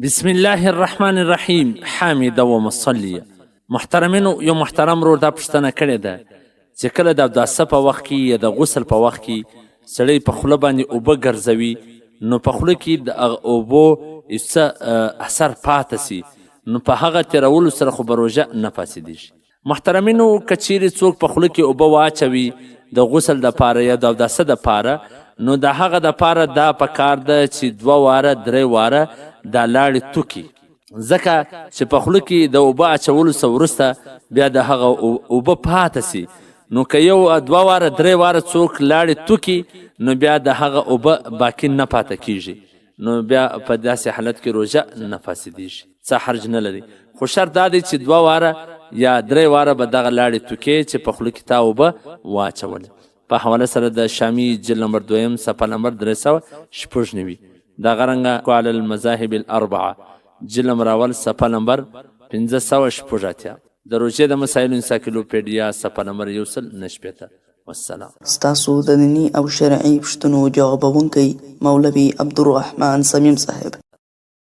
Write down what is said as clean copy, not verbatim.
بسم الله الرحمن الرحیم. حامد و مصلیه. محترمینو، یو محترم رور دا پوښتنه کړې ده چې کله د اوداسه په وخت کې یا د غسل په وخت کې سړی په خوله باندې اوبه ګرځوي، نو په خوله کې د اوبو څه اثر پاته سي، نو په هغه تېرولو سره خو به روژه نه فاسدېږي. محترمینو، که چیرې څوک په خوله کې اوبه واچوي د غسل دپاره یا د اوداسه دپاره، نو د هغه دپاره دا پکار ده چې 2 واره 3 واره دا لاړې توکي، ځکه چې په خوله کې د اوبه اچولو څه وروسته بیا د هغه اوبه پاته سي، نو که یو 2 واره 3 واره څوک لاړې توکي، نو بیا د هغه اوبه باقي نه پاته کیږي، نو بیا په داسې حالت کې روژه نه فاسدېږي، څه حرج نه لري. خو شرط دا دی چې 2 واره یا 3 واره به دغه لاړې توکې چې په خوله کې تا اوبه واچولې. په حواله سره د شامی جلد نمبر 2 صفحه نمبر 396 دغه رنګه على المذاهب الاربعه جلد نمبر اول صفحه نمبر 586 د روژې د مسایلو انسایکلوپیډیا صفحه نمبر 190. والسلام. ستاسو د دیني او شرعي پوښتنو جوابونکی مولوي عبدالرحمن سمیم صاحب.